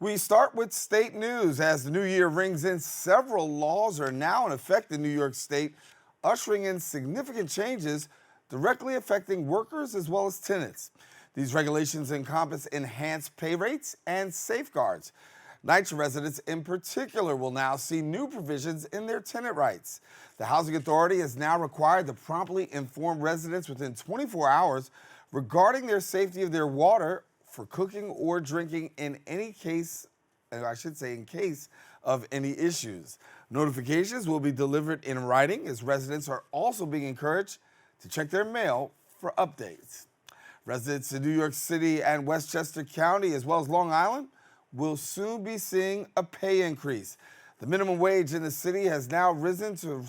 We start with state news. As the new year rings in, several laws are now in effect in New York State, ushering in significant changes directly affecting workers as well as tenants. These regulations encompass enhanced pay rates and safeguards. NYCHA residents in particular will now see new provisions in their tenant rights. The Housing Authority is now required to promptly inform residents within 24 hours regarding their safety of their water for cooking or drinking in case of any issues. Notifications will be delivered in writing, as residents are also being encouraged to check their mail for updates. Residents in New York City and Westchester County, as well as Long Island, will soon be seeing a pay increase. The minimum wage in the city has now risen to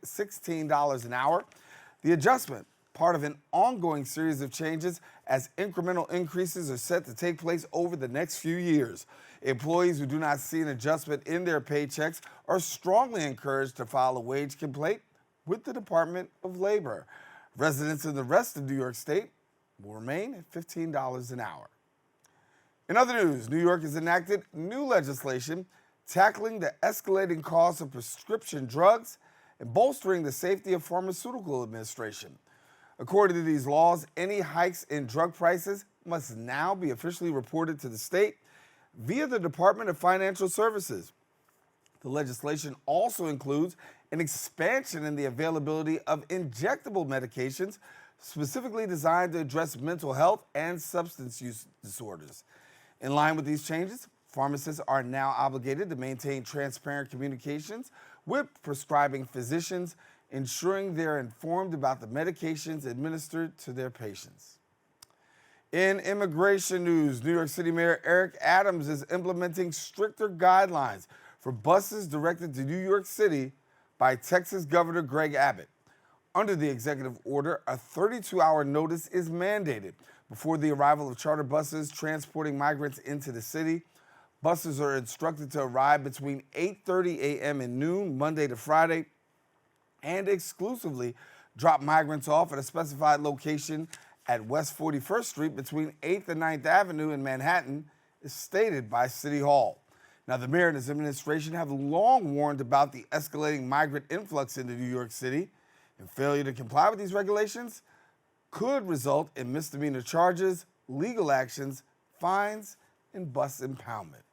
$16 an hour. The adjustment, part of an ongoing series of changes, as incremental increases are set to take place over the next few years. Employees who do not see an adjustment in their paychecks are strongly encouraged to file a wage complaint with the Department of Labor. Residents in the rest of New York State will remain at $15 an hour. In other news, New York has enacted new legislation tackling the escalating costs of prescription drugs and bolstering the safety of pharmaceutical administration. According to these laws, any hikes in drug prices must now be officially reported to the state via the Department of Financial Services. The legislation also includes an expansion in the availability of injectable medications specifically designed to address mental health and substance use disorders. In line with these changes, pharmacists are now obligated to maintain transparent communications with prescribing physicians, ensuring they're informed about the medications administered to their patients. In immigration news, New York City Mayor Eric Adams is implementing stricter guidelines for buses directed to New York City by Texas Governor Greg Abbott. Under the executive order, a 32-hour notice is mandated before the arrival of charter buses transporting migrants into the city. Buses are instructed to arrive between 8:30 a.m. and noon, Monday to Friday, and exclusively drop migrants off at a specified location at West 41st Street between 8th and 9th Avenue in Manhattan, as stated by City Hall. Now, the mayor and his administration have long warned about the escalating migrant influx into New York City, and failure to comply with these regulations could result in misdemeanor charges, legal actions, fines, and bus impoundment.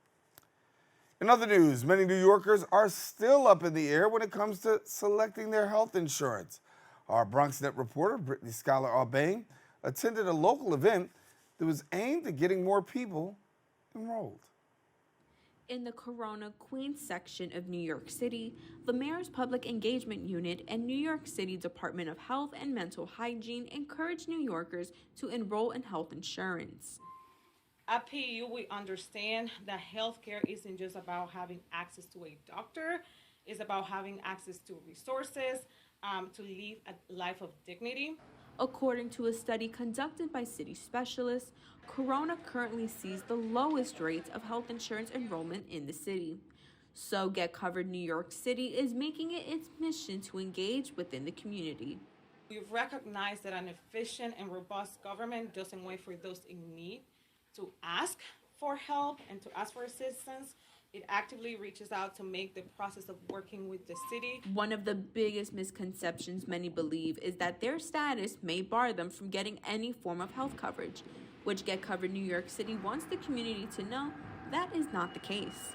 In other news, many New Yorkers are still up in the air when it comes to selecting their health insurance. Our BronxNet reporter, Brittany Schuyler-Albane, attended a local event that was aimed at getting more people enrolled. In the Corona Queens section of New York City, the Mayor's Public Engagement Unit and New York City Department of Health and Mental Hygiene encourage New Yorkers to enroll in health insurance. At PU, we understand that healthcare isn't just about having access to a doctor, it's about having access to resources to live a life of dignity. According to a study conducted by city specialists, Corona currently sees the lowest rates of health insurance enrollment in the city. So Get Covered New York City is making it its mission to engage within the community. We've recognized that an efficient and robust government doesn't wait for those in need to ask for help and to ask for assistance. It actively reaches out to make the process of working with the city. One of the biggest misconceptions many believe is that their status may bar them from getting any form of health coverage, which Get Covered New York City wants the community to know that is not the case.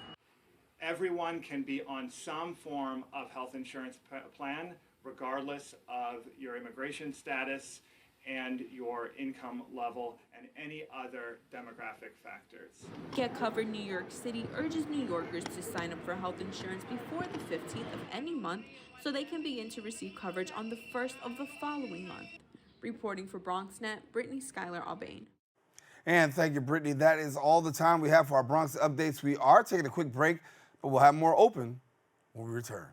Everyone can be on some form of health insurance plan, regardless of your immigration status and your income level and any other demographic factors. Get Covered New York City urges New Yorkers to sign up for health insurance before the 15th of any month so they can begin to receive coverage on the 1st of the following month. Reporting for BronxNet, Brittany Schuyler-Albane. And thank you, Brittany. That is all the time we have for our Bronx updates. We are taking a quick break, but we'll have more open when we return.